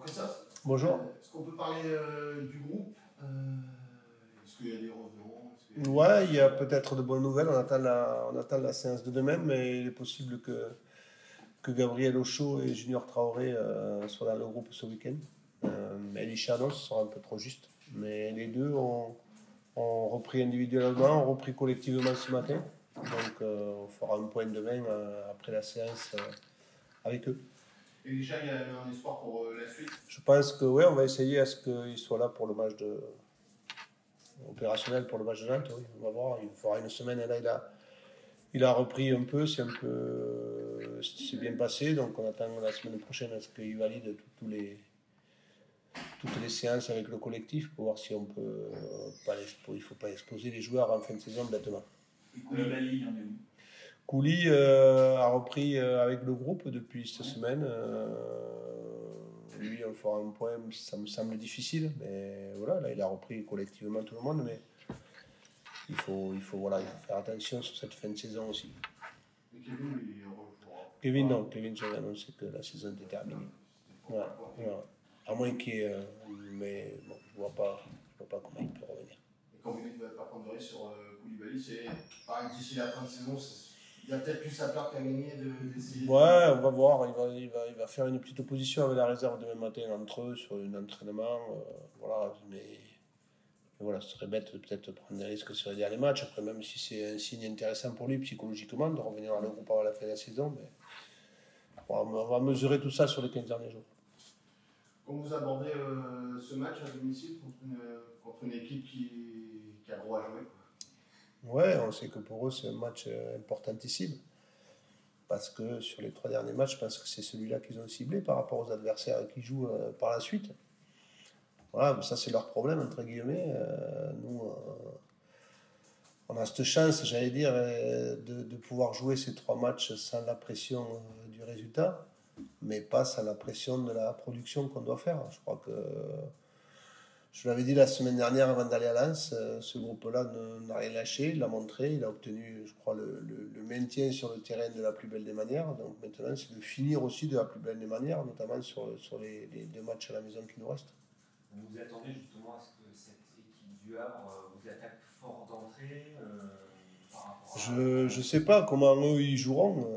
Christophe, Bonjour. est-ce qu'on peut parler du groupe Est-ce qu'il y a des revenants? Ouais, il y a peut-être de bonnes nouvelles. On attend la séance de demain, mais il est possible que Gabriel Ocho et Junior Traoré soient dans le groupe ce week-end. Mais Elisha, non, ce sera un peu trop juste. Mais les deux ont repris individuellement, ont repris collectivement ce matin. Donc on fera un point demain après la séance avec eux. Et déjà, il y a un espoir pour la suite. Je pense que ouais, on va essayer à ce qu'ils soient là pour le match opérationnel pour le match de Nantes. Oui. On va voir. Il fera une semaine et là il a repris un peu. C'est bien passé. Donc on attend la semaine prochaine à ce qu'il valide toutes les séances avec le collectif pour voir si on peut il faut pas exposer les joueurs en fin de saison bêtement. Et Koulibaly, il en est où? Kouli a repris avec le groupe depuis cette semaine. Lui, on fera un point, ça me semble difficile, mais voilà, là, il a repris collectivement tout le monde, mais il faut faire attention sur cette fin de saison aussi. Et Kevin, il rejouera. Kevin, non, Kevin, j'avais annoncé que la saison était terminée. Ouais. À moins qu'il y ait, mais bon, je vois pas comment il peut revenir. Et quand vous dites ne pas prendre de risque sur Koulibaly, c'est pareil, d'ici la fin de saison, il y a peut-être plus sa peur qu'à gagner d'essayer. Ouais, on va voir. Il va faire une petite opposition avec la réserve demain matin entre eux sur un entraînement. Voilà, mais voilà, ce serait bête peut-être de prendre des risques sur les derniers matchs. Après, même si c'est un signe intéressant pour lui psychologiquement de revenir dans le groupe avant la fin de la saison, mais on va mesurer tout ça sur les 15 derniers jours. Comment vous abordez ce match à domicile contre une équipe qui a gros à jouer, quoi? Ouais, on sait que pour eux, c'est un match importantissime. Parce que sur les 3 derniers matchs, je pense que c'est celui-là qu'ils ont ciblé par rapport aux adversaires qui jouent par la suite. Voilà, ça c'est leur problème, entre guillemets. Nous, on a cette chance, j'allais dire, de pouvoir jouer ces 3 matchs sans la pression du résultat, mais pas sans la pression de la production qu'on doit faire. Je crois que je l'avais dit la semaine dernière avant d'aller à Lens, ce groupe-là n'a rien lâché, il l'a montré, il a obtenu, je crois, le maintien sur le terrain de la plus belle des manières. Donc maintenant, c'est de finir aussi de la plus belle des manières, notamment sur les 2 matchs à la maison qui nous restent. Vous vous attendez justement à ce que cette équipe du Havre vous attaque fort d'entrée par rapport à... Je sais pas comment eux ils joueront,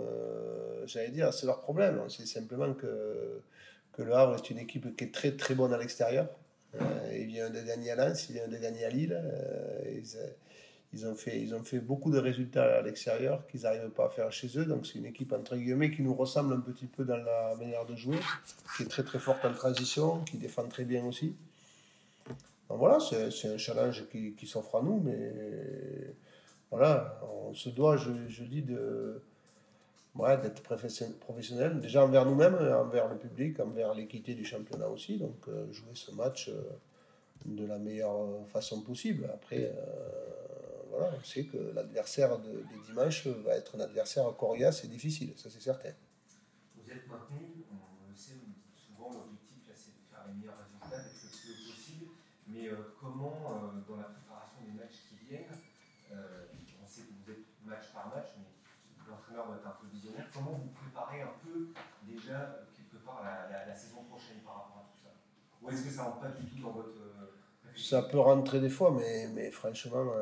j'allais dire, c'est leur problème. C'est simplement que le Havre est une équipe qui est très très bonne à l'extérieur. Il vient de gagner à Lens, il vient de gagner à Lille. Ils ont fait beaucoup de résultats à l'extérieur qu'ils n'arrivent pas à faire chez eux. Donc c'est une équipe entre guillemets qui nous ressemble un petit peu dans la manière de jouer, qui est très très forte en transition, qui défend très bien aussi. Donc voilà, c'est un challenge qui s'offre à nous, mais voilà, on se doit, je dis, d'être professionnel, déjà envers nous-mêmes, envers le public, envers l'équité du championnat aussi. Donc jouer ce match de la meilleure façon possible. Après, voilà, on sait que l'adversaire de dimanche va être un adversaire coriace et difficile, ça c'est certain. Vous êtes maintenu, on le sait, vous dites souvent l'objectif là c'est de faire les meilleurs résultats, d'être le plus haut possible, mais comment dans la préparation des matchs qui viennent, on sait que vous êtes match par match, mais l'entraîneur doit être un peu visionnaire, comment vous préparez un peu déjà quelque part la saison prochaine par rapport à tout ça? Ou est-ce que ça rentre pas du tout dans votre... Ça peut rentrer des fois, mais franchement,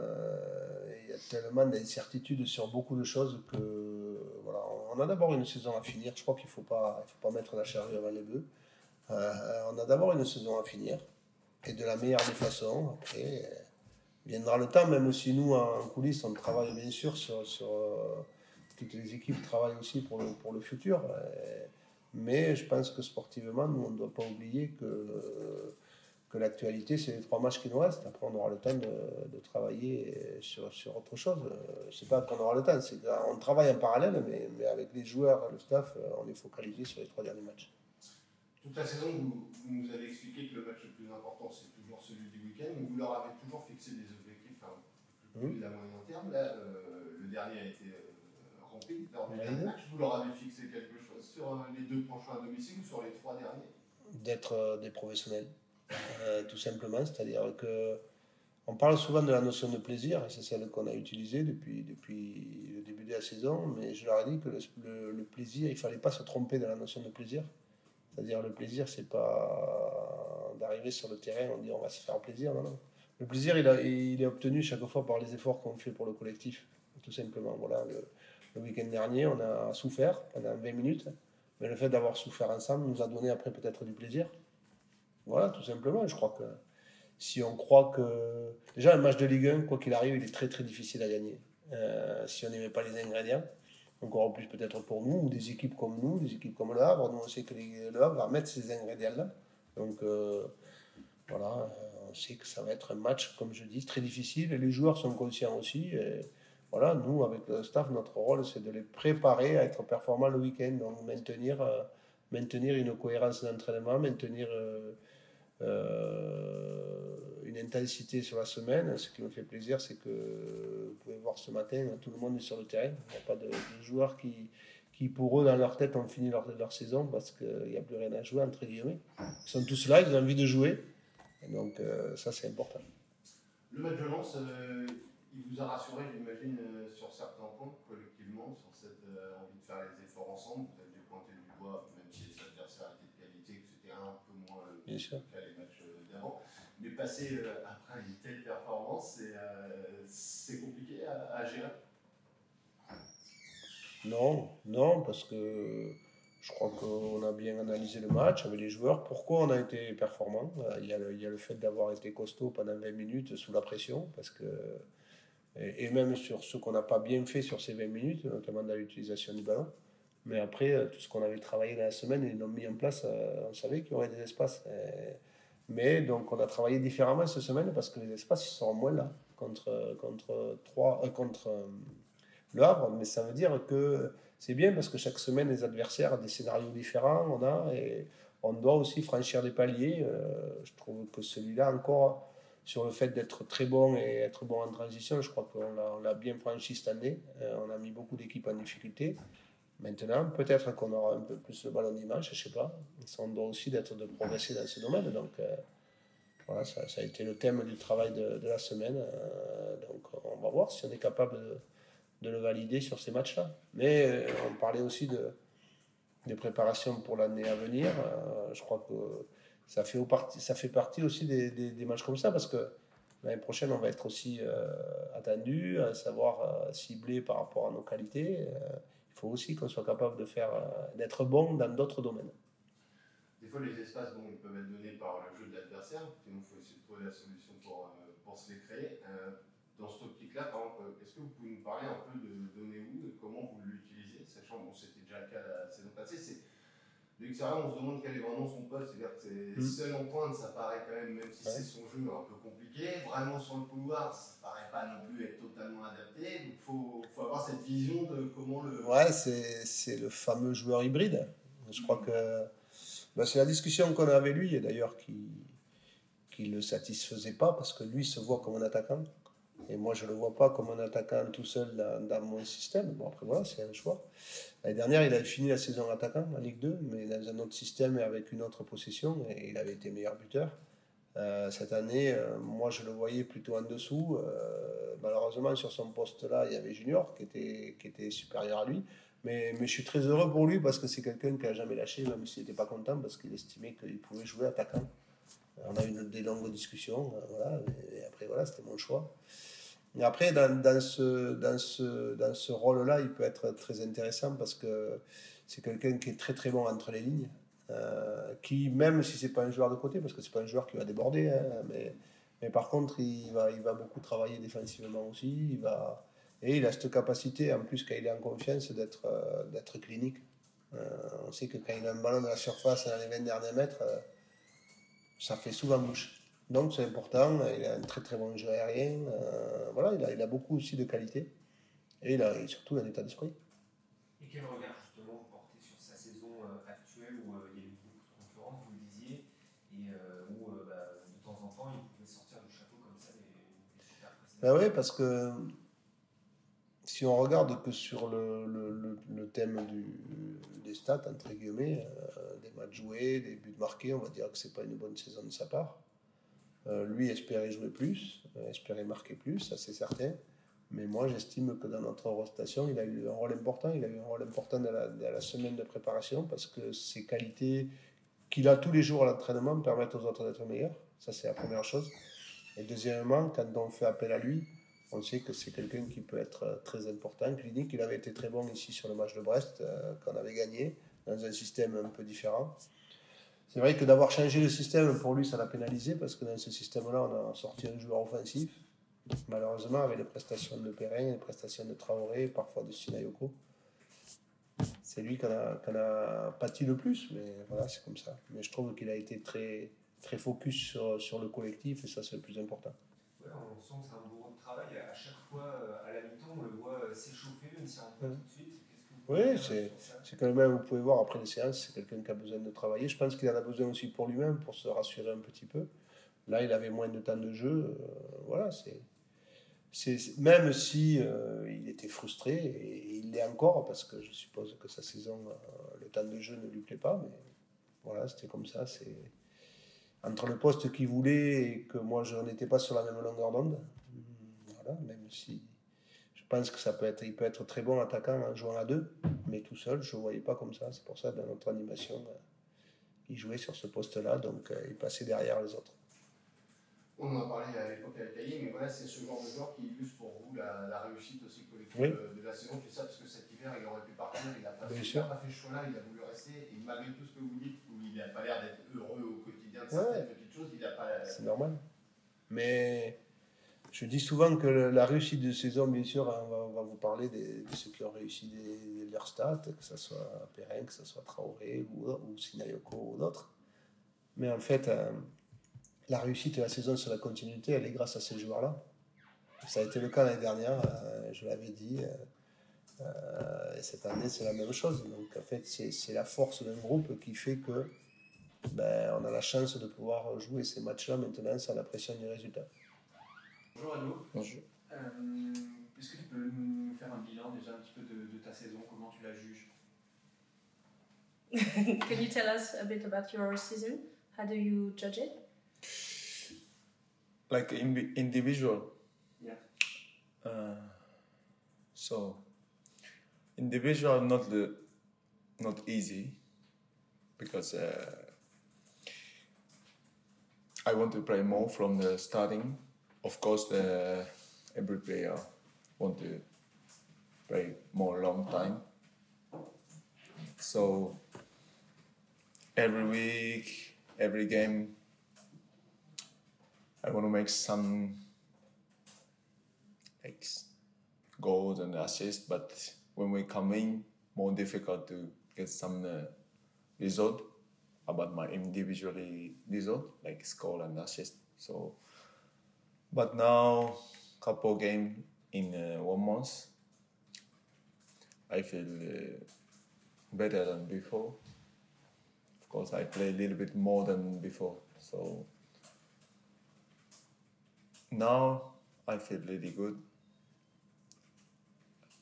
il y a tellement d'incertitudes sur beaucoup de choses que voilà, on a d'abord une saison à finir. Je crois qu'il faut pas mettre la charrue avant les bœufs. On a d'abord une saison à finir et de la meilleure des façons. Après, viendra le temps, même si nous en coulisses on travaille bien sûr sur toutes les équipes travaillent aussi pour le futur. Mais je pense que sportivement, nous on ne doit pas oublier que l'actualité, c'est les 3 matchs qui nous restent. Après, on aura le temps de travailler sur autre chose. C'est pas qu'on aura le temps, c'est qu'on travaille en parallèle, mais avec les joueurs, le staff, on est focalisé sur les 3 derniers matchs. Toute la saison, vous nous avez expliqué que le match le plus important, c'est toujours celui du week-end. Vous leur avez toujours fixé des objectifs plus à moyen terme. Là, le dernier a été rempli. Lors du dernier match, vous leur avez fixé quelque chose sur les 2 prochains à domicile ou sur les 3 derniers? D'être des professionnels. Tout simplement, c'est-à-dire que on parle souvent de la notion de plaisir, et c'est celle qu'on a utilisée depuis le début de la saison, mais je leur ai dit que le plaisir, il ne fallait pas se tromper dans la notion de plaisir. C'est-à-dire le plaisir, c'est pas d'arriver sur le terrain, on dit on va se faire plaisir, non, non. Le plaisir, il est obtenu chaque fois par les efforts qu'on fait pour le collectif, tout simplement. Voilà, le week-end dernier, on a souffert pendant 20 minutes, mais le fait d'avoir souffert ensemble nous a donné après peut-être du plaisir. Voilà, tout simplement. Je crois que si on croit que... Déjà, un match de Ligue 1, quoi qu'il arrive, il est très très difficile à gagner. Si on n'aimait pas les ingrédients, encore plus peut-être pour nous, ou des équipes comme nous, des équipes comme Le Havre, nous on sait que Le Havre va mettre ces ingrédients-là. Donc voilà, on sait que ça va être un match, comme je dis, très difficile, et les joueurs sont conscients aussi. Et voilà, nous, avec le staff, notre rôle, c'est de les préparer à être performants le week-end, donc maintenir une cohérence d'entraînement, maintenir une intensité sur la semaine. Ce qui me fait plaisir, c'est que vous pouvez voir ce matin, tout le monde est sur le terrain. Il n'y a pas de joueurs qui, pour eux, dans leur tête, ont fini leur saison parce qu'il n'y a plus rien à jouer, entre guillemets. Ils sont tous là, ils ont envie de jouer. Et donc, ça, c'est important. Le match de Lens, il vous a rassuré, j'imagine, sur certains points, collectivement, sur cette envie de faire les efforts ensemble. Vous avez pointé du doigt, même si les adversaires étaient de qualité, que c'était un peu moins Bien sûr. que les matchs d'avant. Mais passer après une telle performance, c'est compliqué à gérer. Non, non, parce que je crois qu'on a bien analysé le match avec les joueurs. Pourquoi on a été performant? Il y a le fait d'avoir été costaud pendant 20 minutes sous la pression, parce que, et même sur ce qu'on n'a pas bien fait sur ces 20 minutes, notamment dans l'utilisation du ballon. Mais après, tout ce qu'on avait travaillé dans la semaine, ils l'ont mis en place, on savait qu'il y aurait des espaces. Mais donc on a travaillé différemment cette semaine parce que les espaces ils seront moins là contre Le Havre. Mais ça veut dire que c'est bien parce que chaque semaine les adversaires ont des scénarios différents. Et on doit aussi franchir des paliers. Je trouve que celui-là encore sur le fait d'être très bon et être bon en transition, je crois qu'on l'a bien franchi cette année. On a mis beaucoup d'équipes en difficulté. Maintenant, peut-être qu'on aura un peu plus le ballon dimanche, je ne sais pas. Ça, on doit aussi de progresser dans ce domaine. Donc, voilà, ça a été le thème du travail de la semaine. Donc, on va voir si on est capable de le valider sur ces matchs-là. Mais on parlait aussi des préparations pour l'année à venir. Je crois que ça fait partie aussi des matchs comme ça, parce que l'année prochaine, on va être aussi attendu, à savoir ciblé par rapport à nos qualités. Il faut aussi qu'on soit capable d'être bon dans d'autres domaines. Des fois, les espaces, ils peuvent être donnés par le jeu de l'adversaire. Sinon, il faut essayer de trouver la solution pour se les créer. Dans cette optique-là, par exemple, est-ce que vous pouvez nous parler un peu de Donné-où et comment vous l'utilisez, sachant que c'était déjà le cas la saison passée. De l'extérieur, on se demande quel est vraiment son poste. C'est-à-dire que c'est seul en pointe, ça paraît quand même si c'est son jeu, un peu compliqué. Vraiment sur le couloir, ça paraît pas non plus être totalement adapté. Donc il faut avoir cette vision de comment le... Ouais, c'est le fameux joueur hybride. Je crois que c'est la discussion qu'on a avec lui, et d'ailleurs qui ne le satisfaisait pas, parce que lui se voit comme un attaquant. Et moi, je ne le vois pas comme un attaquant tout seul dans mon système. Bon, après, voilà, c'est un choix. L'année dernière, il avait fini la saison attaquant en Ligue 2, mais dans un autre système et avec une autre possession, et il avait été meilleur buteur. Cette année, moi, je le voyais plutôt en dessous. Malheureusement, sur son poste-là, il y avait Junior qui était supérieur à lui. Mais je suis très heureux pour lui parce que c'est quelqu'un qui n'a jamais lâché, même s'il n'était pas content, parce qu'il estimait qu'il pouvait jouer attaquant. On a eu des longues discussions, voilà, et après, voilà, c'était mon choix. Et après, dans ce rôle-là, il peut être très intéressant parce que c'est quelqu'un qui est très très bon entre les lignes, qui, même si c'est pas un joueur de côté, parce que c'est pas un joueur qui va déborder, hein, mais par contre, il va beaucoup travailler défensivement aussi, et il a cette capacité, en plus, quand il est en confiance, d'être clinique. On sait que quand il a un ballon de la surface dans les 20 derniers mètres, ça fait souvent mouche. Donc c'est important, il a un très très bon jeu aérien, voilà, il a beaucoup aussi de qualité, et il a surtout un état d'esprit. Et quel regard justement vous portez sur sa saison actuelle où il y a eu beaucoup de concurrence, vous le disiez, et où de temps en temps il pouvait sortir du chapeau comme ça des super prestations? Oui, parce que si on regarde que sur le thème des stats, entre guillemets, des matchs joués, des buts marqués, on va dire que c'est pas une bonne saison de sa part. Lui espérait jouer plus, espérait marquer plus, ça c'est certain. Mais moi j'estime que dans notre rotation, il a eu un rôle important. Il a eu un rôle important dans la semaine de préparation parce que ses qualités qu'il a tous les jours à l'entraînement permettre aux autres d'être meilleurs. Ça, c'est la première chose. Et deuxièmement, quand on fait appel à lui, on sait que c'est quelqu'un qui peut être très important, clinique. Il avait été très bon ici sur le match de Brest, qu'on avait gagné, dans un système un peu différent. C'est vrai que d'avoir changé le système, pour lui, ça l'a pénalisé, parce que dans ce système-là, on a sorti un joueur offensif. Malheureusement, avec les prestations de Perrin, les prestations de Traoré, parfois de Sinayoko. C'est lui qu'on a pâti le plus, mais voilà, c'est comme ça. Mais je trouve qu'il a été très, très focus sur le collectif, et ça, c'est le plus important. Ouais, on sent que c'est un bourreau de travail. À chaque fois, à la mi-temps, on le voit s'échauffer, même si on ne rentre pas tout de suite. Qu'est-ce que vous pouvez Oui, dire sur ça? c'est quand même, vous pouvez voir après les séances, c'est quelqu'un qui a besoin de travailler. Je pense qu'il en a besoin aussi pour lui-même, pour se rassurer un petit peu. Là, il avait moins de temps de jeu. Voilà, même si il était frustré, et il l'est encore, parce que je suppose que sa saison, le temps de jeu ne lui plaît pas, mais voilà, c'était comme ça. C'est entre le poste qu'il voulait et que moi, je n'étais pas sur la même longueur d'onde. Voilà, même si je pense que il peut être très bon attaquant en jouant à deux, mais tout seul, je ne le voyais pas comme ça. C'est pour ça, dans notre animation, il jouait sur ce poste-là, donc il passait derrière les autres. On en a parlé à l'époque avec Caillé, mais voilà, c'est ce genre de joueur qui illustre pour vous la réussite aussi collective de la saison. Tu sais ça parce que cet hiver, il aurait pu partir, il n'a pas fait ce choix-là, il a voulu rester, et malgré tout ce que vous dites, où il n'a pas l'air d'être heureux au quotidien de certaines petites choses, il n'a pas... C'est normal. Mais je dis souvent que la réussite de saison, bien sûr, on va vous parler de ceux qui ont réussi leurs stats, que ce soit Perrin, que ce soit Traoré ou Sinayoko ou d'autres. Mais en fait, la réussite de la saison sur la continuité, elle est grâce à ces joueurs-là. Ça a été le cas l'année dernière, je l'avais dit, et cette année c'est la même chose. Donc en fait, c'est la force d'un groupe qui fait que on a la chance de pouvoir jouer ces matchs-là maintenant sans la pression du résultat. Bonjour Ado. Bonjour. Est-ce que tu peux nous faire un bilan déjà un petit peu de ta saison, comment tu la juges? Can you tell us a bit about your season? How do you judge it? Like individual. Yeah. So individual not easy because I want to play more from the starting. Of course, every player want to play more long time. So every week, every game, I want to make some goals and assists, but when we come in, more difficult to get some result about my individually result, like score and assist. So, but now, couple game in 1 month, I feel better than before. Of course, I play a little bit more than before, so now I feel really good.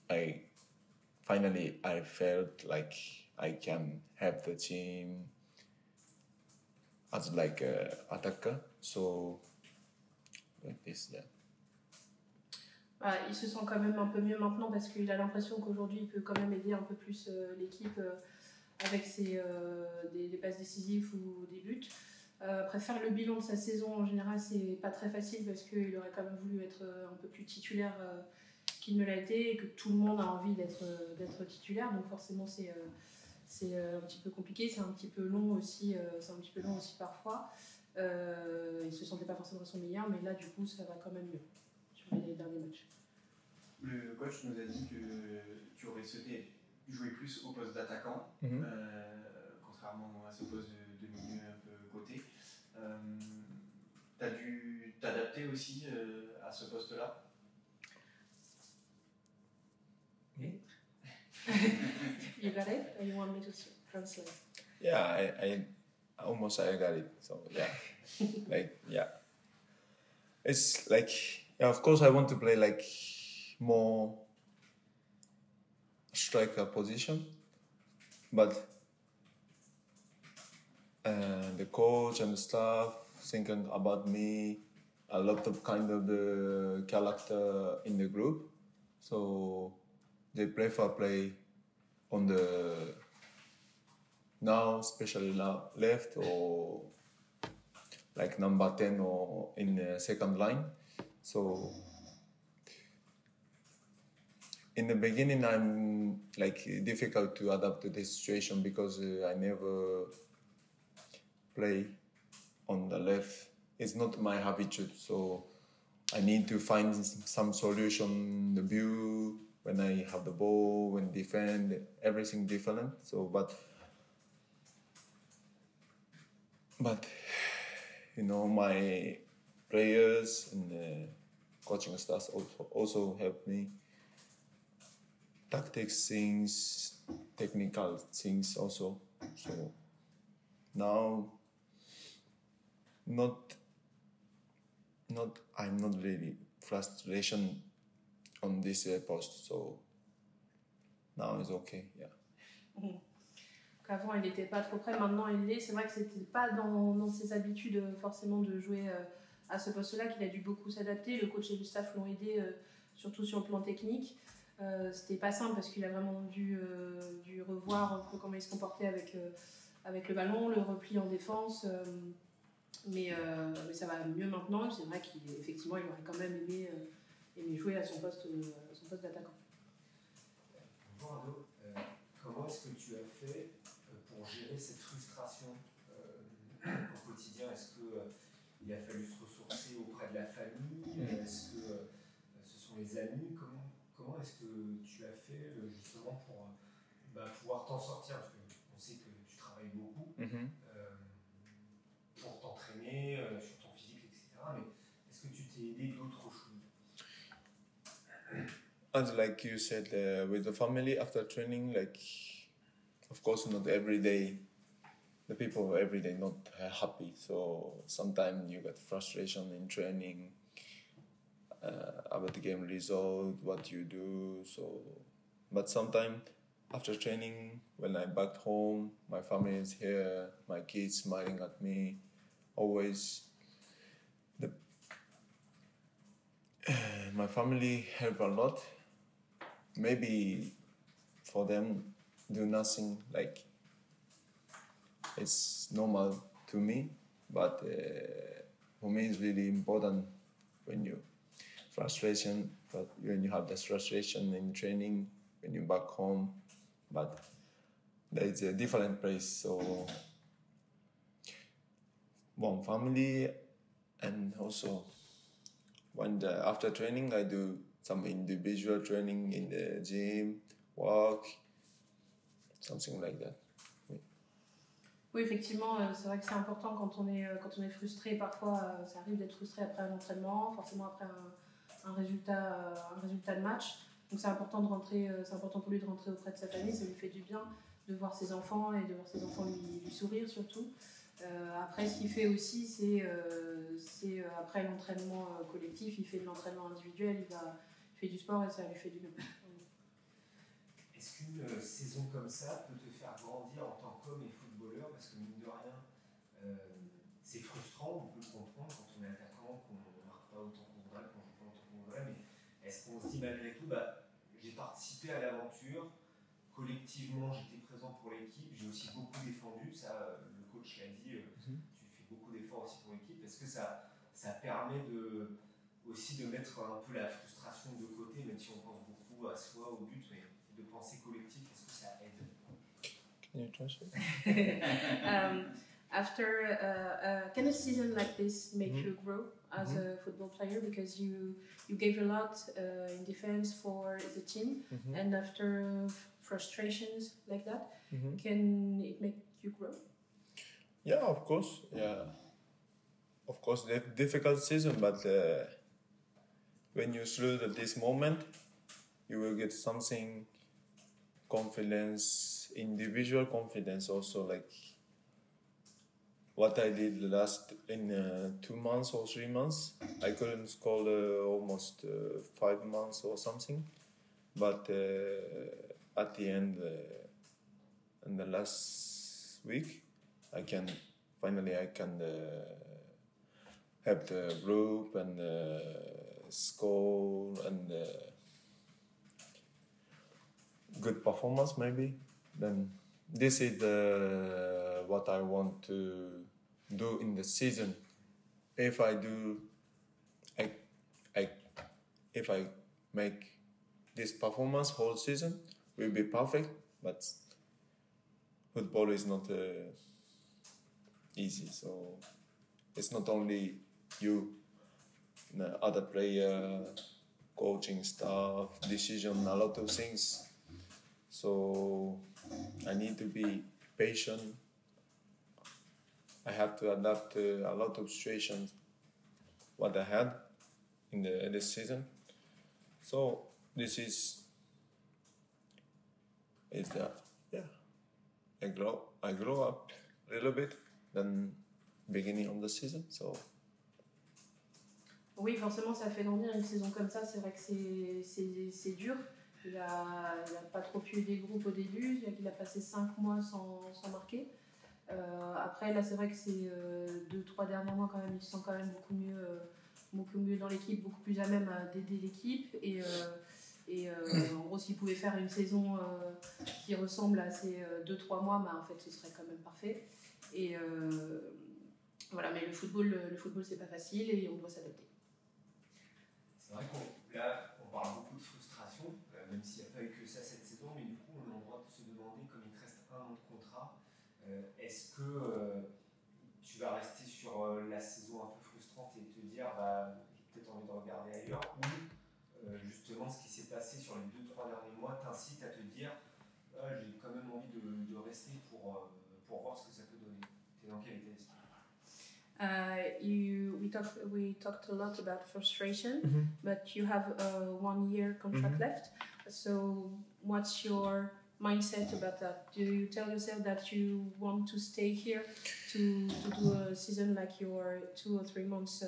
I felt like I can help the team as like an attacker, so like this, yeah. Voilà, il se sent quand même un peu mieux maintenant parce qu'il a l'impression qu'aujourd'hui il peut quand même aider un peu plus l'équipe avec des passes décisives ou des buts. Après, faire le bilan de sa saison en général, c'est pas très facile parce qu'il aurait quand même voulu être un peu plus titulaire qu'il ne l'a été et que tout le monde a envie d'être titulaire, donc forcément c'est un petit peu compliqué, c'est un petit peu long aussi, parfois. Il se sentait pas forcément son meilleur, mais là du coup ça va quand même mieux sur les derniers matchs. Le coach nous a dit que tu aurais souhaité jouer plus au poste d'attaquant, contrairement à ce poste de milieu un peu côté. Tu as dû t'adapter aussi à ce poste-là? You got it? Or you want me to translate? Yeah, I almost I got it. So yeah, like yeah, it's like yeah. Of course, I want to play like more striker position, but the coach and the staff thinking about me, a lot of kind of the character in the group, so they play on the now, especially now, left or like number 10 or in the second line. So in the beginning, I'm like difficult to adapt to this situation because I never play on the left. It's not my habitude, so I need to find some solution. The view when I have the ball, when defend, everything different. So, but you know, my players and coaching staff also help me. Tactics things, technical things also. So now, I'm not really frustration on this post. So now it's okay, yeah. Donc avant, il n'était pas trop prêt, maintenant il l'est. C'est vrai que c'était pas dans ses habitudes forcément de jouer à ce poste-là qu'il a dû beaucoup s'adapter. Le coach et le staff l'ont aidé, surtout sur le plan technique. C'était pas simple parce qu'il a vraiment dû revoir un peu comment il se comportait avec le ballon, le repli en défense. Mais ça va mieux maintenant. C'est vrai qu'effectivement, il aurait quand même aimé jouer à son poste d'attaquant. Bonjour Arnaud, comment est-ce que tu as fait pour gérer cette frustration au quotidien? Est-ce qu'il a fallu se ressourcer auprès de la famille? Est-ce que ce sont les amis? Comment est-ce que tu as fait justement pour pouvoir t'en sortir? Parce qu'on sait que tu travailles beaucoup pour t'entraîner sur ton physique, etc. Mais est-ce que tu t'es aidé d'autres choses? And like you said, with the family after training, like of course not every day, the people every day not happy. So sometimes you get frustration in training about the game result, what you do. So, but sometimes after training, when I'm back home, my family is here, my kids smiling at me, always. My family help a lot. Maybe for them do nothing, like it's normal to me, but for me it's really important when you have this frustration in training, when you're back home, but it's a different place. So one family, and also after training I do some individual training in the gym, walk, something like that. Oui, effectivement, c'est vrai que c'est important quand on est frustré. Parfois, ça arrive d'être frustré après un entraînement, forcément après un résultat de match. Donc c'est important pour lui de rentrer auprès de sa famille. Ça lui fait du bien de voir ses enfants et de voir ses enfants lui sourire surtout. Après, ce qu'il fait aussi, c'est après l'entraînement collectif, il fait de l'entraînement individuel, il fait du sport et ça lui fait du bien. Est-ce qu'une saison comme ça peut te faire grandir en tant qu'homme et footballeur? Parce que mine de rien, c'est frustrant, on peut le comprendre quand on est attaquant, qu'on ne marque pas autant qu'on voudrait, qu'on joue pas autant qu'on voudrait, mais est-ce qu'on se dit malgré tout, j'ai participé à l'aventure, collectivement j'étais présent pour l'équipe, j'ai aussi beaucoup défendu, ça le coach l'a dit, tu fais beaucoup d'efforts aussi pour l'équipe. Est-ce que ça permet aussi de mettre un peu la frustration de côté, même si on pense beaucoup à soi, au but, mais de penser collectif, est-ce que ça aide? Can you translate? Can a season like this make you grow as a football player? Because you gave a lot in defense for the team, and after frustrations like that, can it make you grow? Yeah, of course. Yeah, of course, difficult season, but when you through this moment, you will get something, confidence, individual confidence also, like what I did in 2 months or 3 months. I couldn't score almost 5 months or something, but at the end, in the last week, I can help the group and score and good performance maybe. Then this is what I want to do in the season. If I make this performance whole season, will be perfect. But football is not easy. So it's not only you, the other player, coaching staff, decision, a lot of things. So I need to be patient. I have to adapt to a lot of situations what I had in this season. So this is I grow up a little bit than beginning of the season. So oui, forcément, ça fait grandir une saison comme ça. C'est vrai que c'est dur. Il a pas trop eu des groupes au début. Il a passé 5 mois sans marquer. Après, là, c'est vrai que ces 2-3 derniers mois, quand même, il se sent quand même beaucoup mieux dans l'équipe, beaucoup plus à même d'aider l'équipe. Et en gros, s'il pouvait faire une saison qui ressemble à ces 2-3 mois, bah, en fait, ce serait quand même parfait. Et voilà, mais le football, c'est pas facile et on doit s'adapter. C'est vrai qu'on parle beaucoup de frustration, même s'il n'y a pas eu que ça cette saison, mais du coup, on a le droit de se demander, comme il te reste 1 an de contrat, est-ce que tu vas rester sur la saison un peu frustrante et te dire, bah, j'ai peut-être envie de regarder ailleurs, ou justement ce qui s'est passé sur les 2-3 derniers mois t'incite à te dire, j'ai quand même envie de rester pour voir ce que ça peut donner. Tu es dans quel état d'esprit? We talked a lot about frustration, but you have a 1-year contract left. So what's your mindset about that? Do you tell yourself that you want to stay here to do a season like your 2 or 3 months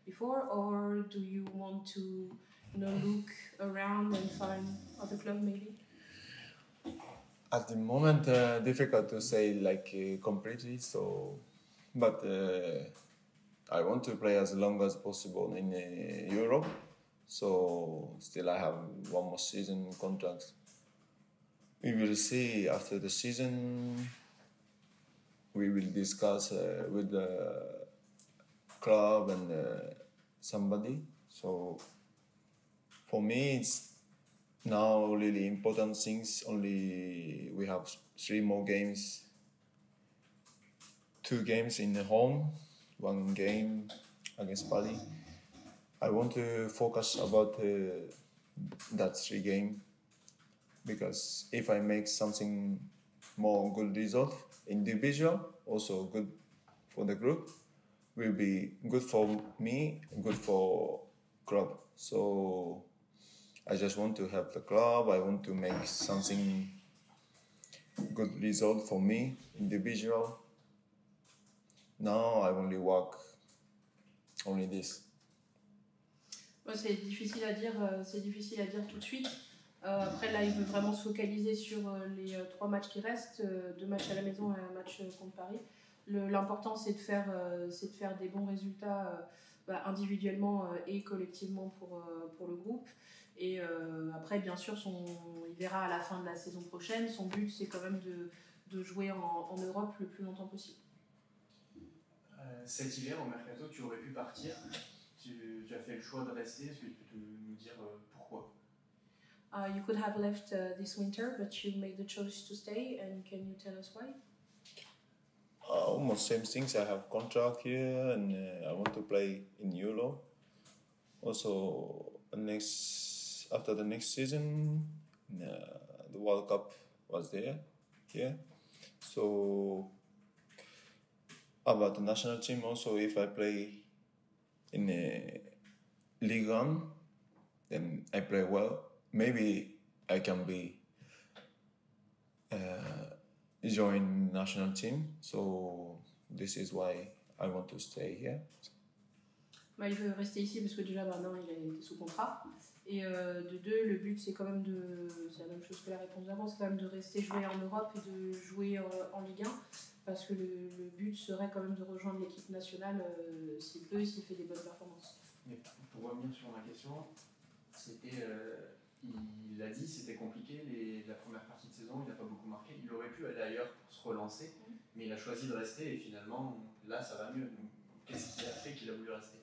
before, or do you want to look around and find other club maybe? At the moment, difficult to say completely. So. But I want to play as long as possible in Europe. So still I have 1 more season contract. We will see after the season. We will discuss with the club and somebody. So for me, it's now really important things. Only we have 3 more games. 2 games in the home, 1 game against Bali. I want to focus about that 3 game, because if I make something more good result individual, also good for the group, will be good for me, good for club. So I just want to help the club. I want to make something good result for me, individual. Now I only work only this. Ouais, c'est difficile à dire tout de suite. Après là, il veut vraiment se focaliser sur les 3 matchs qui restent, 2 matchs à la maison et 1 match contre Paris. L'important c'est de faire des bons résultats individuellement et collectivement pour le groupe. Et après, bien sûr, il verra à la fin de la saison prochaine. Son but, c'est quand même de jouer en Europe le plus longtemps possible. Cet hiver, au mercato, tu aurais pu partir. Tu as fait le choix de rester. Est-ce que tu peux nous dire pourquoi? You could have left this winter, but you made the choice to stay. And can you tell us why? Almost same things. I have contract here, and I want to play in Euro. Also, after the next season, the World Cup was here. So about the national team, also if I play in Ligue 1, then I play well. Maybe I can be join national team. So this is why I want to stay here. Il veut rester ici parce que déjà maintenant il est sous contrat. Et de 2, le but c'est quand même c'est la même chose que la réponse d'avant, c'est quand même de rester jouer en Europe et de jouer en Ligue 1, parce que le but serait quand même de rejoindre l'équipe nationale s'il peut, s'il fait des bonnes performances. Mais pour revenir sur ma question, c'était il a dit c'était compliqué la première partie de saison, il n'a pas beaucoup marqué. Il aurait pu aller ailleurs pour se relancer, mais il a choisi de rester et finalement, là, ça va mieux. Donc, qu'est-ce qui a fait qu'il a voulu rester?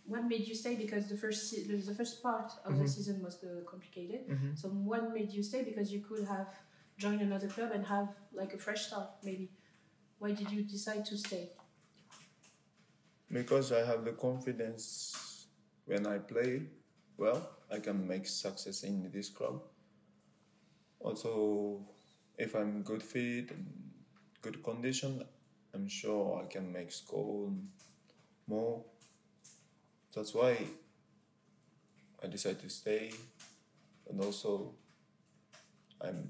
What made you stay? Because the first part of the season was complicated. So what made you stay? Because you could have joined another club and have like a fresh start, maybe. Why did you decide to stay? Because I have the confidence when I play well, I can make success in this club. Also, if I'm good fit and good condition, I'm sure I can make score more. That's why I decided to stay, and also I'm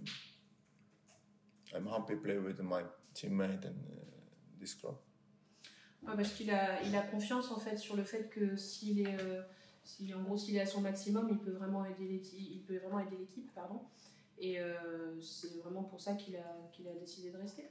happy to play with my teammate and this club. Ouais, parce qu'il a confiance en fait sur le fait que s'il est à son maximum, il peut vraiment aider l'équipe, pardon. Et c'est vraiment pour ça qu'il a décidé de rester.